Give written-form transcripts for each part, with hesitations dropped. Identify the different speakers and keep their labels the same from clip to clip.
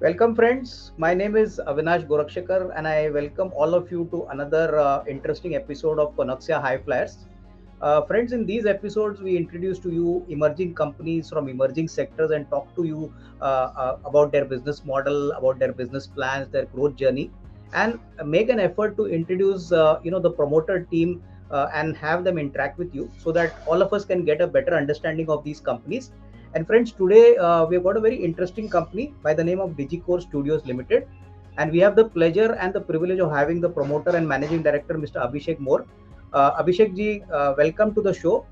Speaker 1: Welcome, friends. My name is Avinash Gorakshakar, and I welcome all of you to another interesting episode of Konexio HighFlyers. Friends, in these episodes, we introduce to you emerging companies from emerging sectors and talk to you about their business model, about their business plans, their growth journey, and make an effort to introduce, the promoter team and have them interact with you so that all of us can get a better understanding of these companies. And friends, today we've got a very interesting company by the name of Digikore Studios Limited. And we have the pleasure and the privilege of having the promoter and managing director, Mr. Abhishek More. Abhishek ji, welcome to the show.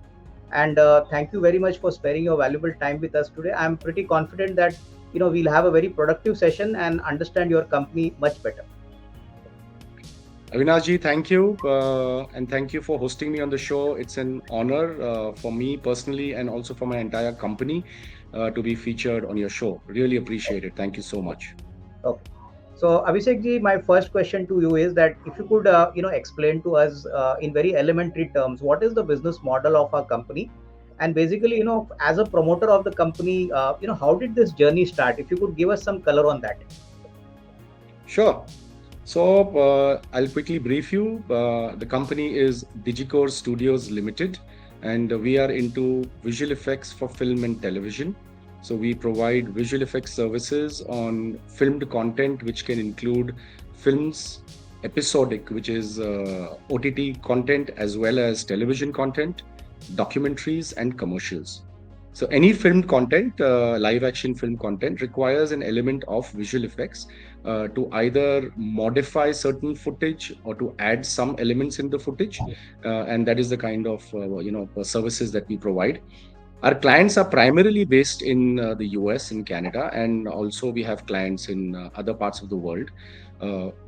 Speaker 1: And thank you very much for sparing your valuable time with us today. I'm pretty confident that we'll have a very productive session and understand your company much better.
Speaker 2: Avinash, thank you. And thank you for hosting me on the show. It's an honor for me personally and also for my entire company to be featured on your show. Really appreciate it. Thank you so much.
Speaker 1: Okay. So Abhishek ji, my first question to you is that if you could, explain to us in very elementary terms, what is the business model of our company? And basically, as a promoter of the company, how did this journey start? If you could give us some color on that.
Speaker 2: Sure. So I'll quickly brief you. The company is Digikore Studios Limited, and we are into visual effects for film and television. So we provide visual effects services on filmed content, which can include films, episodic, which is OTT content, as well as television content, documentaries, and commercials. So any filmed content, live action film content, requires an element of visual effects to either modify certain footage or to add some elements in the footage, and that is the kind of services that we provide. Our clients are primarily based in the US and Canada, and also we have clients in other parts of the world.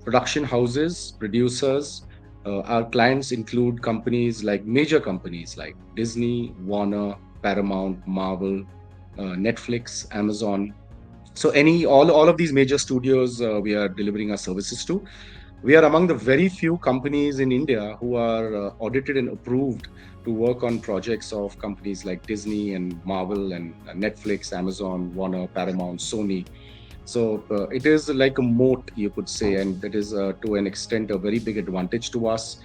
Speaker 2: Production houses, producers. Our clients include companies like major companies like Disney, Warner, Paramount, Marvel, Netflix, Amazon. So all of these major studios we are delivering our services to. We are among the very few companies in India who are audited and approved to work on projects of companies like Disney and Marvel and Netflix, Amazon, Warner, Paramount, Sony. So it is like a moat, you could say, and that is to an extent a very big advantage to us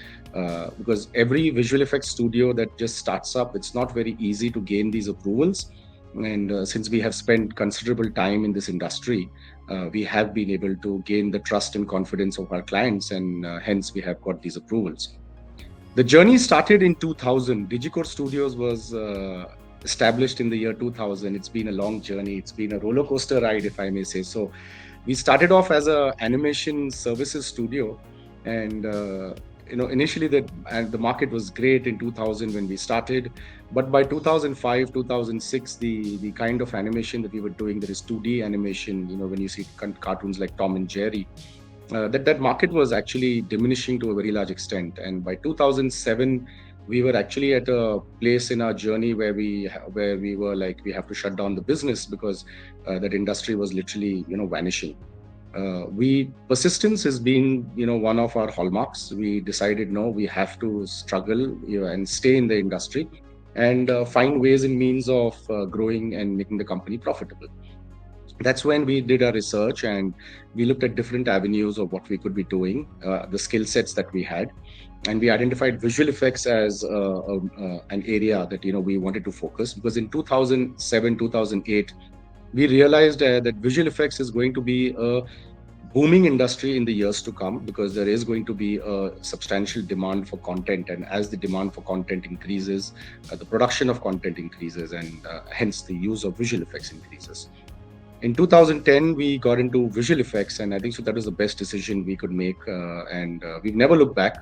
Speaker 2: because every visual effects studio that just starts up, it's not very easy to gain these approvals. And since we have spent considerable time in this industry, we have been able to gain the trust and confidence of our clients, and hence we have got these approvals. The journey started in 2000. Digikore Studios was established in the year 2000. It's been a long journey. It's been a roller coaster ride, if I may say. So we started off as an animation services studio, and initially the market was great in 2000 when we started, but by 2005 2006 the kind of animation that we were doing, that is 2D animation, when you see cartoons like Tom and Jerry, that market was actually diminishing to a very large extent. And by 2007 we were actually at a place in our journey where we were like, we have to shut down the business because that industry was literally vanishing. Persistence has been one of our hallmarks. We decided, no, we have to struggle and stay in the industry and find ways and means of growing and making the company profitable. That's when we did our research and we looked at different avenues of what we could be doing, the skill sets that we had, and we identified visual effects as an area that we wanted to focus, because in 2007 2008 we realized that visual effects is going to be a booming industry in the years to come, because there is going to be a substantial demand for content, and as the demand for content increases, the production of content increases, and hence the use of visual effects increases. In 2010 we got into visual effects, and I think so that was the best decision we could make, and we've never looked back.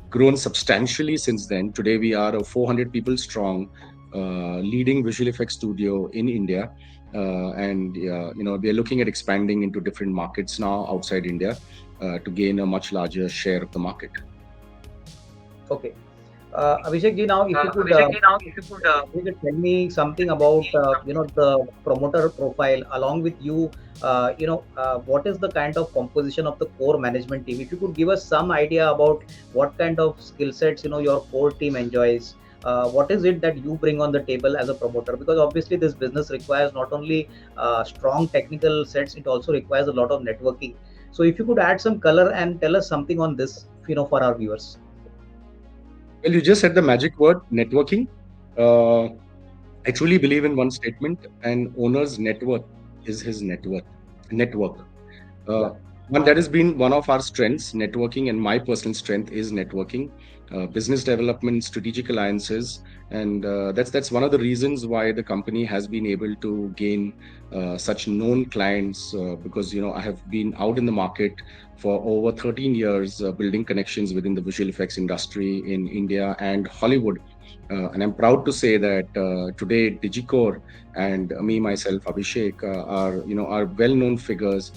Speaker 2: Grown substantially since then. Today we are a 400 people strong leading visual effects studio in India, and we are looking at expanding into different markets now outside India to gain a much larger share of the market.
Speaker 1: Okay. Abhishek ji, now if you could tell me something about the promoter profile along with you. What is the kind of composition of the core management team? If you could give us some idea about what kind of skill sets your core team enjoys, what is it that you bring on the table as a promoter? Because obviously this business requires not only strong technical sets, it also requires a lot of networking. So if you could add some color and tell us something on this, for our viewers.
Speaker 2: Well, you just said the magic word, networking. Uh, I truly believe in one statement: an owner's net worth is his network.
Speaker 1: Yeah.
Speaker 2: Uh, One that has been one of our strengths, networking, and my personal strength is networking, business development, strategic alliances, and that's one of the reasons why the company has been able to gain such known clients. Because I have been out in the market for over 13 years, building connections within the visual effects industry in India and Hollywood. And I'm proud to say that today Digikore and me myself, Abhishek, are well-known figures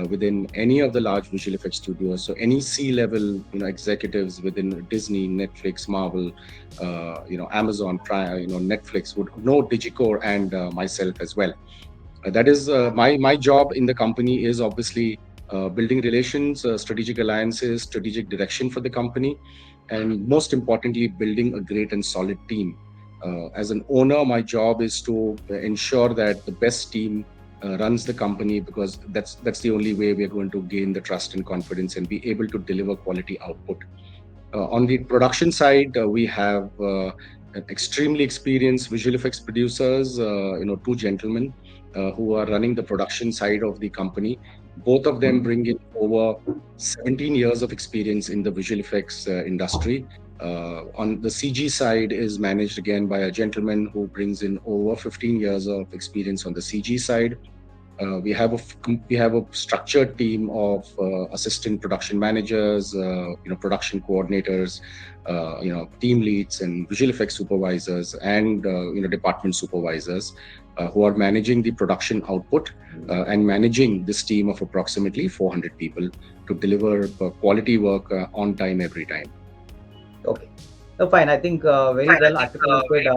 Speaker 2: within any of the large visual effects studios. So any C-level, executives within Disney, Netflix, Marvel, Amazon Prime, Netflix would know Digikore and myself as well. That is my job in the company is obviously building relations, strategic alliances, strategic direction for the company, and most importantly, building a great and solid team. As an owner, my job is to ensure that the best team runs the company, because that's the only way we are going to gain the trust and confidence and be able to deliver quality output. On the production side, we have extremely experienced visual effects producers, two gentlemen who are running the production side of the company. Both of them bring in over 17 years of experience in the visual effects industry. On the CG side is managed again by a gentleman who brings in over 15 years of experience on the CG side. We have a structured team of assistant production managers, production coordinators, team leads, and visual effects supervisors, and department supervisors who are managing the production output and managing this team of approximately 400 people to deliver quality work on time every time.
Speaker 1: Okay. No, fine. I think very well articulated.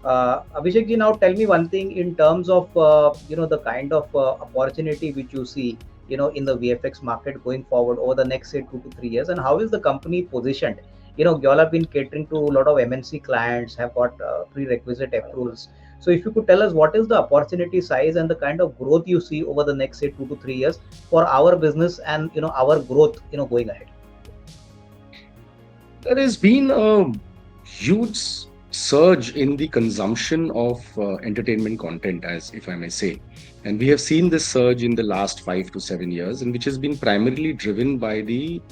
Speaker 1: Abhishek ji, now tell me one thing in terms of the kind of opportunity which you see in the VFX market going forward over the next say 2 to 3 years, and how is the company positioned? You all have been catering to a lot of MNC clients, have got prerequisite approvals. So if you could tell us what is the opportunity size and the kind of growth you see over the next say 2 to 3 years for our business and our growth going ahead.
Speaker 2: There has been a huge surge in the consumption of entertainment content, as if I may say. And we have seen this surge in the last 5 to 7 years, and which has been primarily driven by the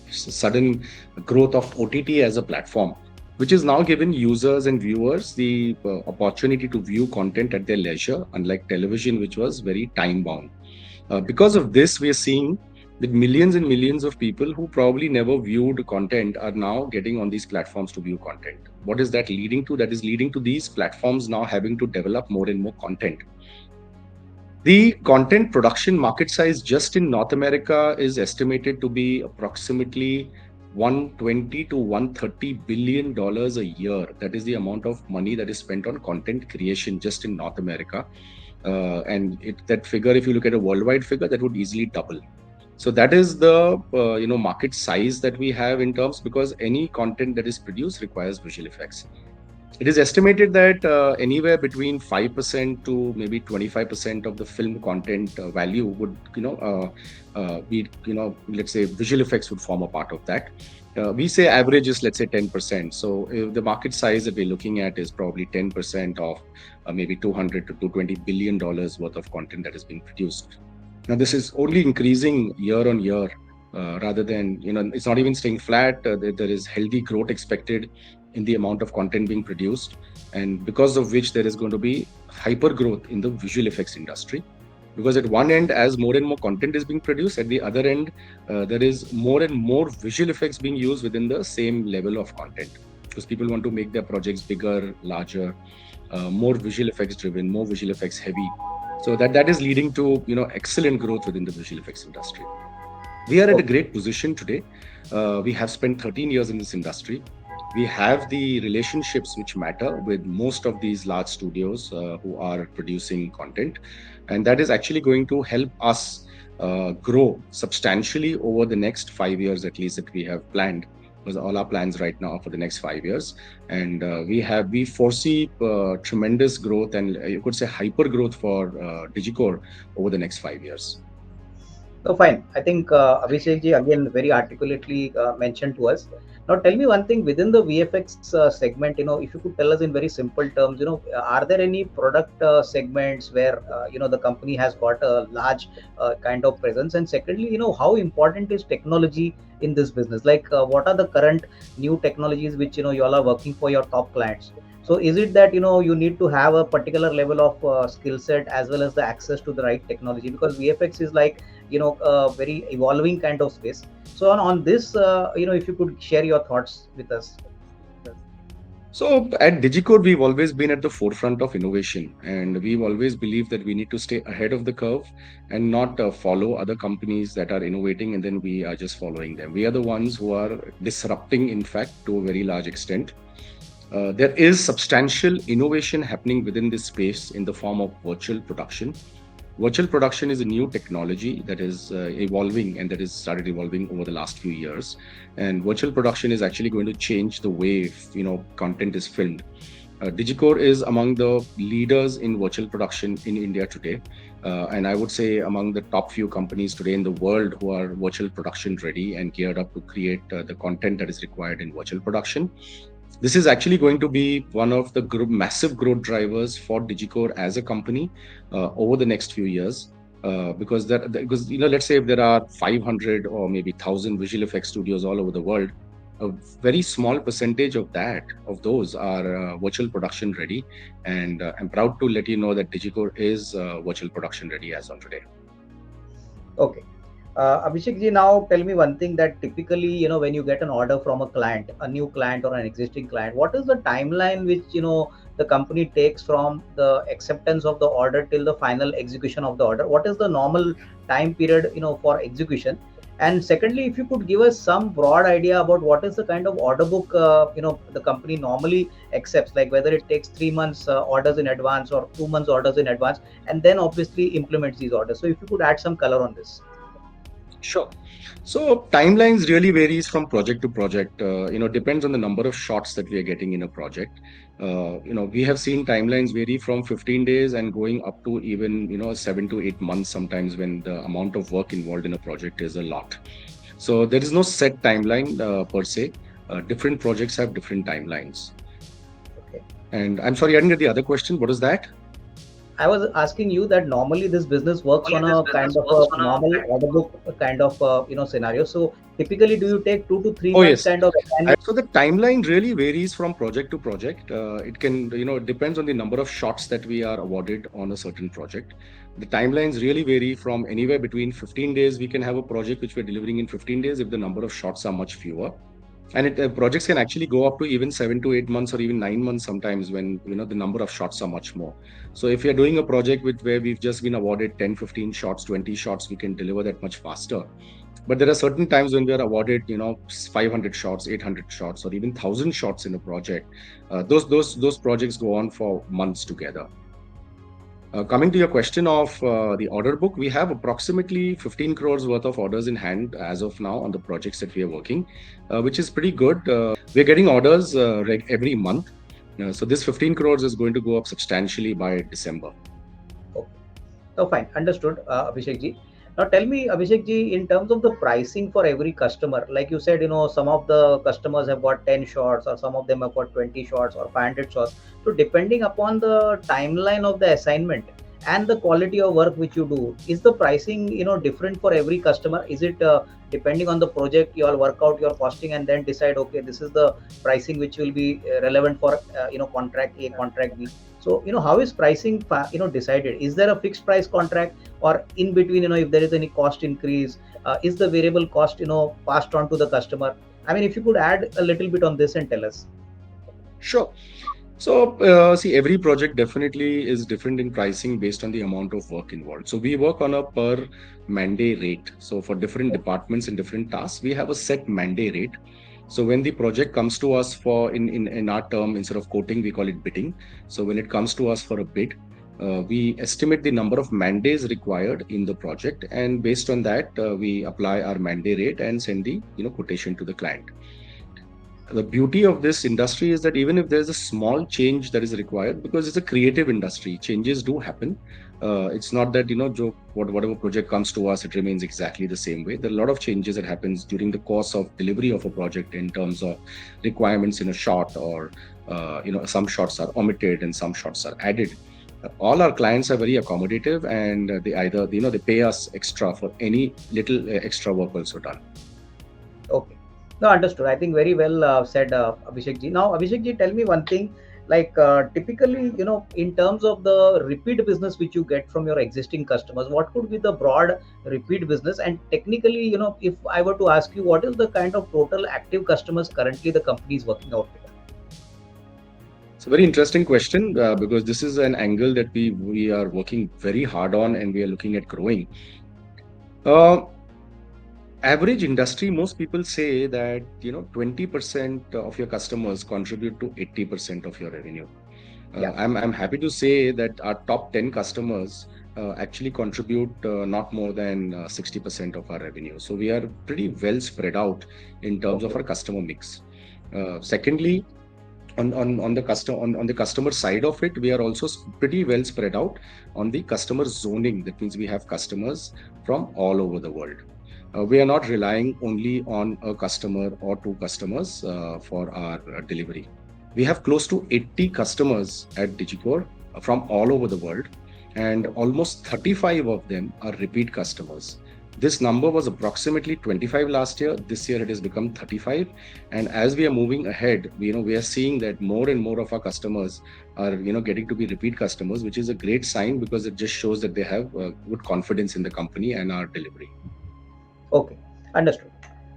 Speaker 2: sudden growth of OTT as a platform, which has now given users and viewers the opportunity to view content at their leisure, unlike television, which was very time bound. Because of this, we are seeing that millions and millions of people who probably never viewed content are now getting on these platforms to view content. What is that leading to? That is leading to these platforms now having to develop more and more content. The content production market size just in North America is estimated to be approximately 120 to 130 billion dollars a year. That is the amount of money that is spent on content creation just in North America. That figure, if you look at a worldwide figure, that would easily double. So that is the market size that we have in terms, because any content that is produced requires visual effects. It is estimated that anywhere between 5% to maybe 25% of the film content value would be, let's say visual effects would form a part of that. We say average is, let's say, 10%. So the market size that we're looking at is probably 10% of maybe 200 to 220 billion dollars worth of content that is being produced. Now, this is only increasing year on year, rather than, it's not even staying flat. There is healthy growth expected in the amount of content being produced, and because of which there is going to be hyper growth in the visual effects industry. Because at one end, as more and more content is being produced, at the other end, there is more and more visual effects being used within the same level of content, because people want to make their projects bigger, larger, more visual effects driven, more visual effects heavy. So that is leading to excellent growth within the visual effects industry. We are at a great position today. We have spent 13 years in this industry. We have the relationships which matter with most of these large studios who are producing content, and that is actually going to help us grow substantially over the next 5 years at least that we have planned. because all our plans right now are for the next 5 years, and we foresee tremendous growth, and you could say hyper growth for Digikore over the next 5 years.
Speaker 1: So fine. I think Abhishek ji again very articulately mentioned to us. Now tell me one thing within the VFX segment. If you could tell us in very simple terms, are there any product segments where the company has got a large kind of presence? And secondly, how important is technology in this business? Like, what are the current new technologies which you all are working for your top clients? So is it that you need to have a particular level of skill set as well as the access to the right technology, because VFX is like a very evolving kind of space. So on this, if you could share your thoughts with us.
Speaker 2: So at Digicode, we've always been at the forefront of innovation, and we've always believed that we need to stay ahead of the curve and not follow other companies that are innovating and then we are just following them. We are the ones who are disrupting, in fact, to a very large extent. There is substantial innovation happening within this space in the form of virtual production. Virtual production is a new technology that is evolving and that has started evolving over the last few years. And virtual production is actually going to change the way content is filmed. Digicore is among the leaders in virtual production in India today, and I would say among the top few companies today in the world who are virtual production ready and geared up to create the content that is required in virtual production. This is actually going to be one of the massive growth drivers for Digicore as a company over the next few years. Because let's say if there are 500 or maybe 1,000 visual effects studios all over the world, a very small percentage of those are virtual production ready, and I'm proud to let you know that Digicore is virtual production ready as on today.
Speaker 1: Okay. Abhishek ji, now tell me one thing, that typically, when you get an order from a client, a new client or an existing client, what is the timeline which, the company takes from the acceptance of the order till the final execution of the order? What is the normal time period, for execution? And secondly, if you could give us some broad idea about what is the kind of order book, the company normally accepts, like whether it takes 3 months orders in advance or 2 months orders in advance, and then obviously implements these orders. So if you could add some color on this.
Speaker 2: Sure. So timelines really varies from project to project. Depends on the number of shots that we are getting in a project. We have seen timelines vary from 15 days and going up to even 7 to 8 months sometimes when the amount of work involved in a project is a lot. So there is no set timeline per se. Different projects have different timelines.
Speaker 1: Okay.
Speaker 2: And I'm sorry, I didn't get the other question. What is that?
Speaker 1: I was asking you that normally this business works on a kind of a normal order book kind of scenario. So typically, do you take 2 to 3 months
Speaker 2: Yes.
Speaker 1: kind of assignment?
Speaker 2: So the timeline really varies from project to project. It depends on the number of shots that we are awarded on a certain project. The timelines really vary from anywhere between 15 days. We can have a project which we're delivering in 15 days if the number of shots are much fewer. And projects can actually go up to even 7 to 8 months or even 9 months sometimes when the number of shots are much more. So if you're doing a project where we've just been awarded 10, 15 shots, 20 shots, we can deliver that much faster. But there are certain times when we are awarded 500 shots, 800 shots, or even 1,000 shots in a project. Those projects go on for months together. Coming to your question of the order book, we have approximately 15 crores worth of orders in hand as of now on the projects that we are working, which is pretty good. We're getting orders every month. So this 15 crores is going to go up substantially by December.
Speaker 1: Okay. Oh, fine. Understood, Abhishek ji. Now tell me, Abhishek ji, in terms of the pricing for every customer, like you said, some of the customers have got 10 shots, or some of them have got 20 shots or 500 shots. So depending upon the timeline of the assignment and the quality of work which you do, is the pricing, different for every customer? Is it depending on the project, you all work out your costing and then decide, okay, this is the pricing which will be relevant for, contract A, contract B? So, how is pricing, decided? Is there a fixed price contract, or in between, if there is any cost increase, is the variable cost, passed on to the customer? I mean, if you could add a little bit on this and tell us.
Speaker 2: Sure. So, see, every project definitely is different in pricing based on the amount of work involved. So we work on a per man-day rate. So for different departments and different tasks, we have a set man-day rate. So when the project comes to us for in our term, instead of quoting, we call it bidding. So when it comes to us for a bid, we estimate the number of man-days required in the project, and based on that, we apply our man-day rate and send the quotation to the client. The beauty of this industry is that even if there's a small change that is required, because it's a creative industry, changes do happen. It's not that, whatever project comes to us, it remains exactly the same way. There are a lot of changes that happens during the course of delivery of a project in terms of requirements in a shot, or some shots are omitted and some shots are added. All our clients are very accommodative, and they either, they pay us extra for any little extra work also done.
Speaker 1: Okay. No, understood. I think very well said, Abhishek ji. Now, Abhishek ji, tell me one thing. Like typically, in terms of the repeat business which you get from your existing customers, what could be the broad repeat business? And technically, if I were to ask you, what is the kind of total active customers currently the company is working out with?
Speaker 2: It's a very interesting question, because this is an angle that we are working very hard on, and we are looking at growing. Uh, Average industry, most people say that 20% of your customers contribute to 80% of your revenue.
Speaker 1: Yeah.
Speaker 2: I'm happy to say that our top 10 customers actually contribute not more than 60% of our revenue. So we are pretty well spread out in terms of
Speaker 1: Okay.
Speaker 2: our customer mix. Secondly, on the customer side of it, we are also pretty well spread out on the customer zoning. That means we have customers from all over the world. We are not relying only on a customer or two customers for our delivery. We have close to 80 customers at Digikore from all over the world, and almost 35 of them are repeat customers. This number was approximately 25 last year. This year it has become 35. And as we are moving ahead, we are seeing that more and more of our customers are, getting to be repeat customers, which is a great sign, because it just shows that they have good confidence in the company and our delivery.
Speaker 1: Okay, understood.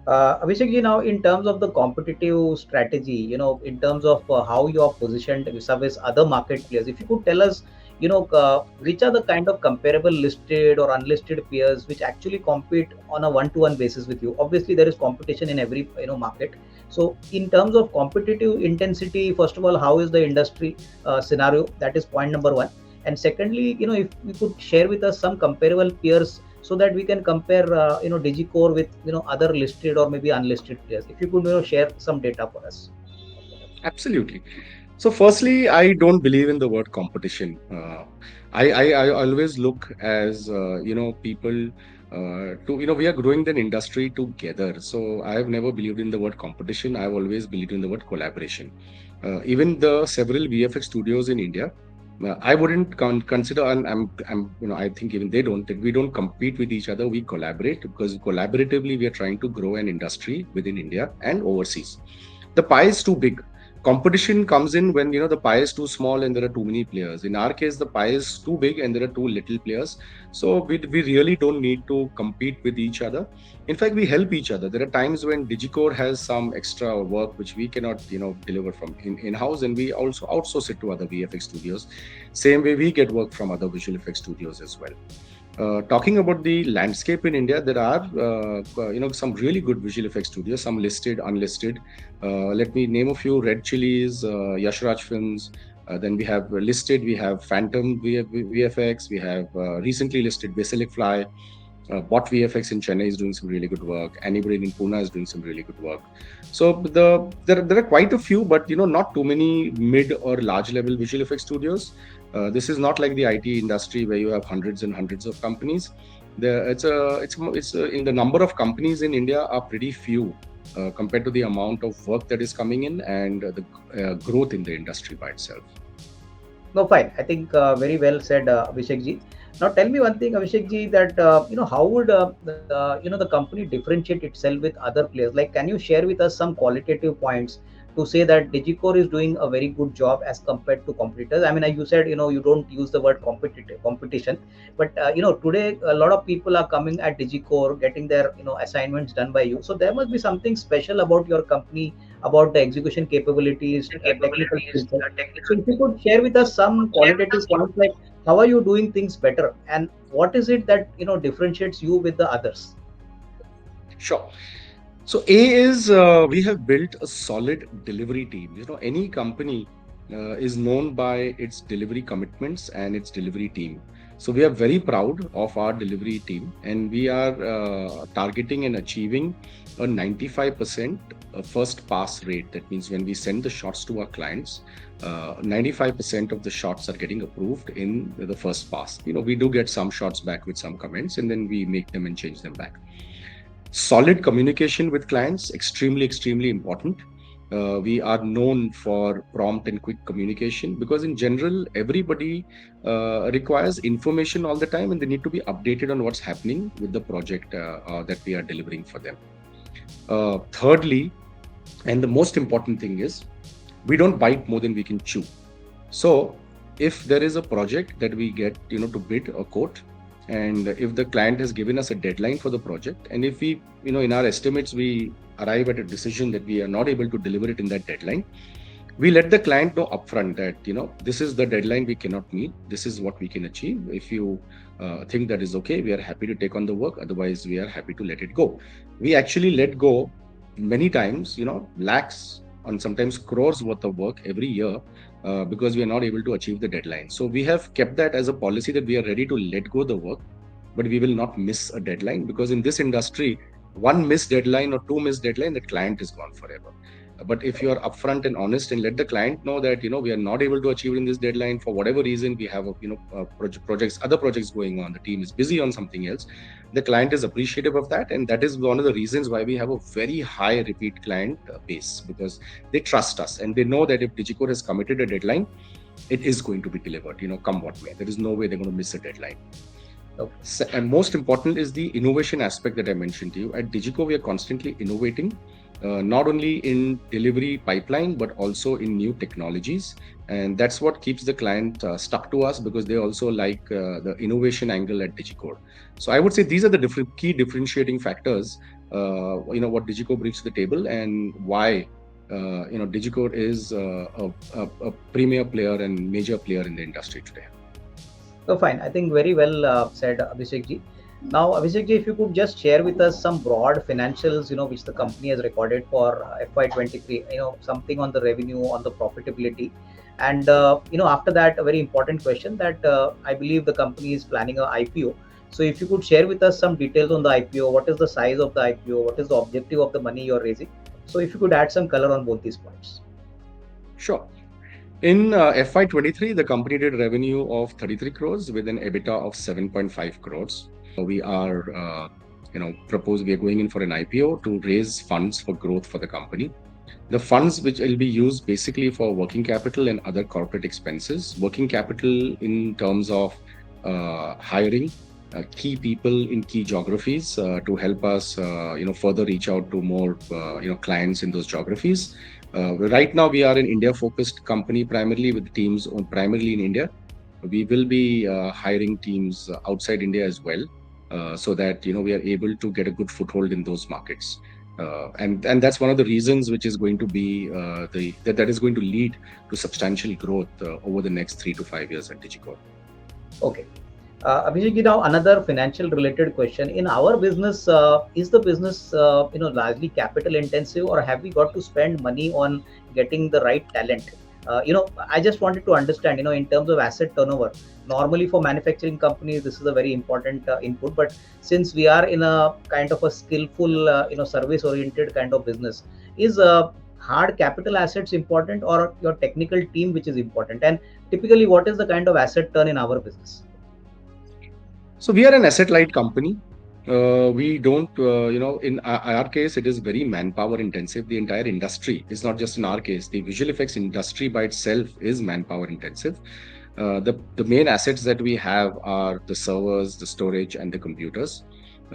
Speaker 1: Abhishek ji, now in terms of the competitive strategy, in terms of how you are positioned vis-a-vis other market players, if you could tell us, which are the kind of comparable listed or unlisted peers which actually compete on a one-to-one basis with you. Obviously, there is competition in every market. So, in terms of competitive intensity, first of all, how is the industry scenario? That is point number one. And secondly, if you could share with us some comparable peers so that we can compare Digicore with other listed or maybe unlisted players. If you could share some data for us.
Speaker 2: Absolutely. So, firstly, I don't believe in the word competition. I always look as people to we are growing the industry together. So I have never believed in the word competition. I've always believed in the word collaboration. Even the several VFX studios in India, I wouldn't consider, and I think even they don't. That we don't compete with each other. We collaborate, because collaboratively we are trying to grow an industry within India and overseas. The pie is too big. Competition comes in when the pie is too small and there are too many players. In our case, the pie is too big and there are too little players. So we really don't need to compete with each other. In fact, we help each other. There are times when Digicore has some extra work which we cannot deliver from in-house, and we also outsource it to other VFX studios. Same way we get work from other visual effects studios as well. Talking about the landscape in India, there are some really good visual effects studios, some listed, unlisted. Let me name a few: Red Chilies, Yashraj Films. Then we have listed. We have Phantom VFX. We have recently listed Basilic Fly. Bot VFX in Chennai is doing some really good work. Anybrain in Pune is doing some really good work. So there are quite a few, but not too many mid or large level visual effects studios. This is not like the IT industry where you have hundreds and hundreds of companies. In the number of companies in India are pretty few compared to the amount of work that is coming in, and the growth in the industry by itself.
Speaker 1: No, fine. I think very well said, Abhishek ji. Now, tell me one thing, Abhishek ji, that how would the company differentiate itself with other players? Like, can you share with us some qualitative points to say that Digicore is doing a very good job as compared to competitors? I mean, you said you don't use the word competition, but today a lot of people are coming at Digicore, getting their assignments done by you. So there must be something special about your company, about the execution capabilities, technical skill set. So if you could share with us some qualitative points, like how are you doing things better, and what is it that differentiates you with the others?
Speaker 2: Sure. So A is we have built a solid delivery team. Any company is known by its delivery commitments and its delivery team. So we are very proud of our delivery team, and we are targeting and achieving a 95% first pass rate. That means when we send the shots to our clients, 95% of the shots are getting approved in the first pass. We do get some shots back with some comments, and then we make them and change them back. Solid communication with clients, extremely, extremely important. We are known for prompt and quick communication because in general, everybody requires information all the time, and they need to be updated on what's happening with the project that we are delivering for them. Thirdly, and the most important thing is, we don't bite more than we can chew. So if there is a project that we get, to bid or quote, and if the client has given us a deadline for the project, and if we, in our estimates, we arrive at a decision that we are not able to deliver it in that deadline, we let the client know upfront that, this is the deadline we cannot meet. This is what we can achieve. If you think that is okay, we are happy to take on the work. Otherwise, we are happy to let it go. We actually let go many times, lakhs and sometimes crores worth of work every year because we are not able to achieve the deadline. So we have kept that as a policy that we are ready to let go the work, but we will not miss a deadline, because in this industry, one missed deadline or two missed deadline, the client is gone forever. But if you are upfront and honest and let the client know that we are not able to achieve in this deadline for whatever reason, we have other projects going on, the team is busy on something else, the client is appreciative of that, and that is one of the reasons why we have a very high repeat client base, because they trust us and they know that if Digikore has committed a deadline, it is going to be delivered, come what may. There is no way they're going to miss a deadline. And most important is the innovation aspect that I mentioned to you. At Digikore, we are constantly innovating, not only in delivery pipeline, but also in new technologies. And that's what keeps the client stuck to us, because they also like the innovation angle at Digikore. So I would say these are the different key differentiating factors, what Digikore brings to the table, and why Digikore is a premier player and major player in the industry today.
Speaker 1: So fine. I think very well said, Abhishek ji. Now, Abhishek ji, if you could just share with us some broad financials, which the company has recorded for FY23, something on the revenue, on the profitability. And, after that, a very important question that I believe the company is planning a IPO. So if you could share with us some details on the IPO, what is the size of the IPO, what is the objective of the money you're raising? So if you could add some color on both these points.
Speaker 2: Sure. In FY23, the company did revenue of 33 crores with an EBITDA of 7.5 crores. We are, we are going in for an IPO to raise funds for growth for the company. The funds which will be used basically for working capital and other corporate expenses. Working capital in terms of hiring key people in key geographies to help us, further reach out to more, clients in those geographies. Right now, we are an India-focused company, primarily with teams primarily in India. We will be hiring teams outside India as well, so that we are able to get a good foothold in those markets. And that's one of the reasons which is going to be that is going to lead to substantial growth over the next 3 to 5 years at Digikore.
Speaker 1: Okay. Abhishek, now another financial related question. In our business, is the business largely capital intensive, or have we got to spend money on getting the right talent? I just wanted to understand, in terms of asset turnover. Normally, for manufacturing companies, this is a very important input. But since we are in a kind of a skillful, service oriented kind of business, is hard capital assets important, or your technical team which is important? And typically, what is the kind of asset turn in our business?
Speaker 2: So we are an asset-light company. We don't, in our case, it is very manpower intensive. The entire industry is not just in our case. The visual effects industry by itself is manpower intensive. The main assets that we have are the servers, the storage, and the computers.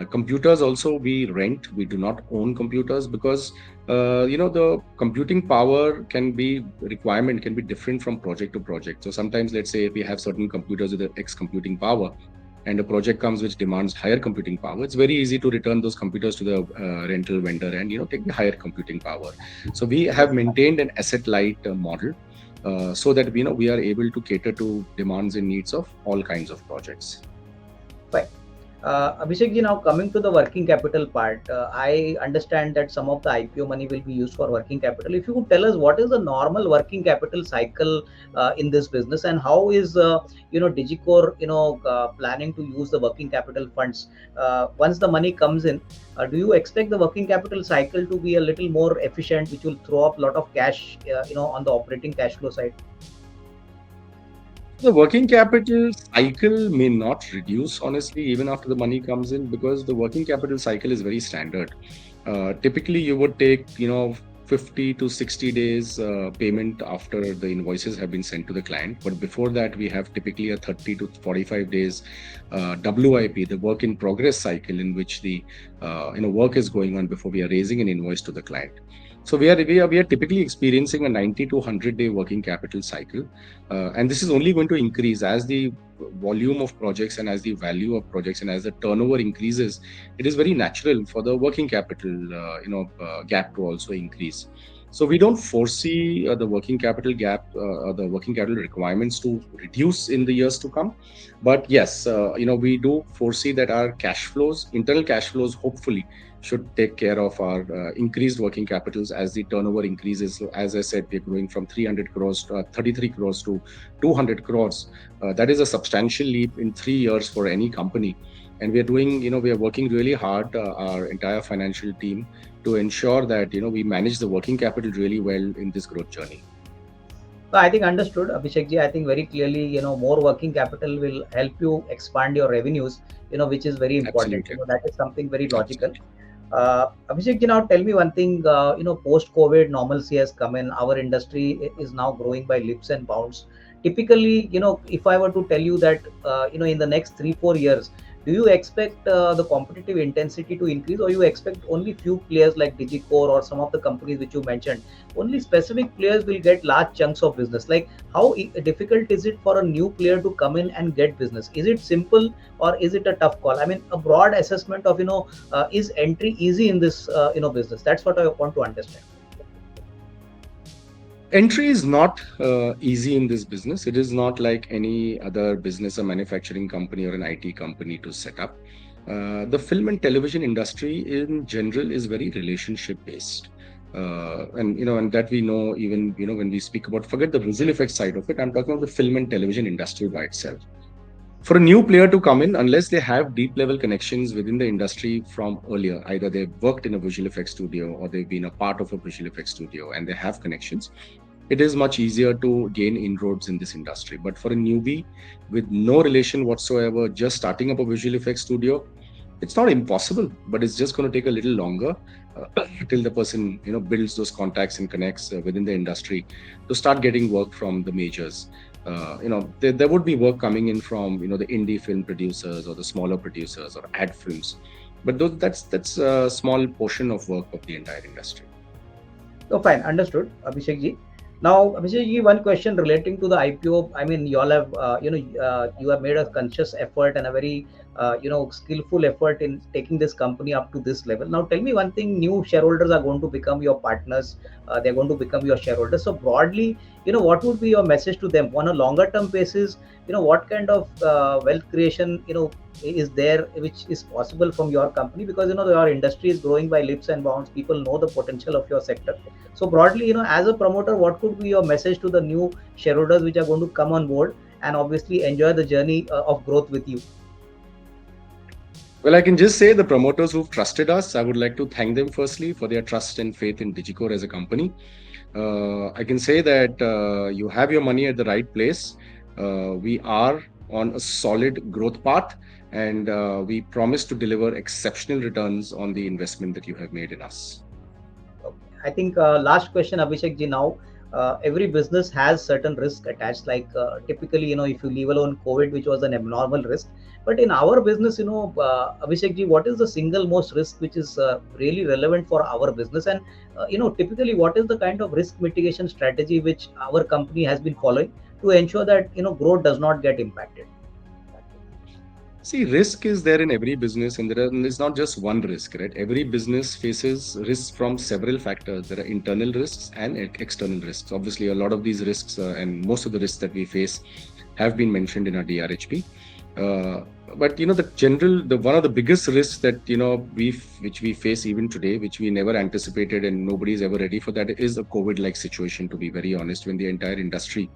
Speaker 2: Computers also we rent. We do not own computers because, the computing power can be different from project to project. So sometimes, let's say, if we have certain computers with X computing power, and a project comes which demands higher computing power, it's very easy to return those computers to the rental vendor and take the higher computing power. So we have maintained an asset-light model so that we are able to cater to demands and needs of all kinds of projects.
Speaker 1: Right. Abhishek ji, now coming to the working capital part, I understand that some of the IPO money will be used for working capital. If you could tell us what is the normal working capital cycle in this business, and how is Digikore planning to use the working capital funds once the money comes in? Do you expect the working capital cycle to be a little more efficient, which will throw up a lot of cash, on the operating cash flow side?
Speaker 2: The working capital cycle may not reduce, honestly, even after the money comes in, because the working capital cycle is very standard. Typically, you would take, 50 to 60 days payment after the invoices have been sent to the client. But before that, we have typically a 30 to 45 days WIP, the work in progress cycle, in which the work is going on before we are raising an invoice to the client. So we are typically experiencing a 90 to 100-day working capital cycle, and this is only going to increase as the volume of projects and as the value of projects and as the turnover increases. It is very natural for the working capital gap to also increase. So we don't foresee the working capital gap, the working capital requirements to reduce in the years to come. But yes, we do foresee that our cash flows, internal cash flows, hopefully should take care of our increased working capitals as the turnover increases. So as I said, we're growing from 300 crores to 33 crores to 200 crores. That is a substantial leap in 3 years for any company. And we are working really hard, our entire financial team, to ensure that, we manage the working capital really well in this growth journey.
Speaker 1: So I think understood, Abhishek ji. I think very clearly, more working capital will help you expand your revenues, which is very important.
Speaker 2: Absolutely.
Speaker 1: That is something very logical.
Speaker 2: Absolutely.
Speaker 1: Abhishek ji, now tell me one thing. Post-COVID normalcy has come in. Our industry is now growing by leaps and bounds. Typically, if I were to tell you that, in the next 3-4 years, do you expect the competitive intensity to increase, or you expect only few players like Digikore or some of the companies which you mentioned, only specific players will get large chunks of business? Like, how difficult is it for a new player to come in and get business? Is it simple, or is it a tough call? I mean, a broad assessment of, is entry easy in this business? That's what I want to understand.
Speaker 2: Entry is not easy in this business. It is not like any other business, a manufacturing company or an IT company to set up. The film and television industry in general is very relationship based. And that we know, even, when we speak about, forget the visual effects side of it, I'm talking about the film and television industry by itself. For a new player to come in, unless they have deep level connections within the industry from earlier, either they've worked in a visual effects studio or they've been a part of a visual effects studio and they have connections, it is much easier to gain inroads in this industry. But for a newbie with no relation whatsoever, just starting up a visual effects studio, it's not impossible, but it's just going to take a little longer till the person builds those contacts and connects within the industry to start getting work from the majors. There would be work coming in from the indie film producers or the smaller producers or ad films, but that's a small portion of work of the entire industry.
Speaker 1: So fine, understood, Abhishek ji. Now, Abhishek ji, one question relating to the IPO. I mean, you all have, you have made a conscious effort and a very, skillful effort in taking this company up to this level. Now, tell me one thing: new shareholders are going to become your partners. They're going to become your shareholders. So broadly, what would be your message to them on a longer term basis? What kind of wealth creation, is there, which is possible from your company? Because your industry is growing by leaps and bounds. People know the potential of your sector. So broadly, as a promoter, what could be your message to the new shareholders which are going to come on board and obviously enjoy the journey of growth with you?
Speaker 2: Well, I can just say the promoters who've trusted us, I would like to thank them firstly for their trust and faith in Digikore as a company. I can say that you have your money at the right place. We are on a solid growth path, and we promise to deliver exceptional returns on the investment that you have made in us.
Speaker 1: I think last question, Abhishek ji. Now, every business has certain risk attached. Like typically, if you leave alone COVID, which was an abnormal risk, but in our business, Abhishek ji, what is the single most risk which is really relevant for our business? And typically, what is the kind of risk mitigation strategy which our company has been following to ensure that growth does not get impacted?
Speaker 2: See, risk is there in every business, and there's not just one risk, right? Every business faces risks from several factors. There are internal risks and external risks. Obviously, a lot of these risks and most of the risks that we face have been mentioned in our DRHP. Uh, but the one of the biggest risks that which we face even today, which we never anticipated, and nobody is ever ready for that, is a COVID-like situation. To be very honest, when the entire industry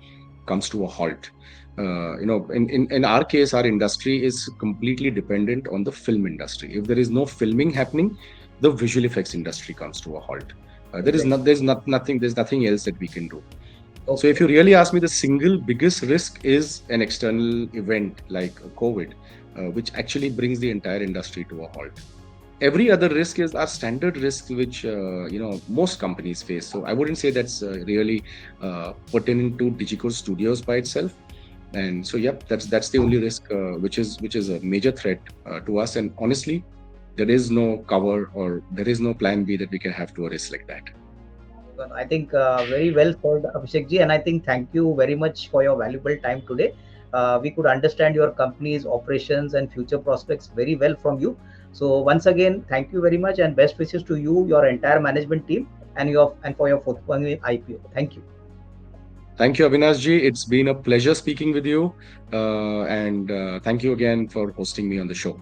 Speaker 2: comes to a halt, in our case, our industry is completely dependent on the film industry. If there is no filming happening, the visual effects industry comes to a halt.
Speaker 1: Exactly.
Speaker 2: There's nothing else that we can do. So if
Speaker 1: Okay.
Speaker 2: you really ask me, the single biggest risk is an external event like COVID, which actually brings the entire industry to a halt. Every other risk is our standard risk, which most companies face. So I wouldn't say that's really pertinent to Digikore Studios by itself. And so, yep, that's the only risk, which is a major threat to us. And honestly, there is no cover or there is no plan B that we can have to a risk like that.
Speaker 1: Well, I think very well said, Abhishek ji, and I think thank you very much for your valuable time today. We could understand your company's operations and future prospects very well from you. So once again, thank you very much, and best wishes to you, your entire management team, and for your forthcoming IPO. Thank you.
Speaker 2: Thank you, Avinash ji. It's been a pleasure speaking with you. And thank you again for hosting me on the show.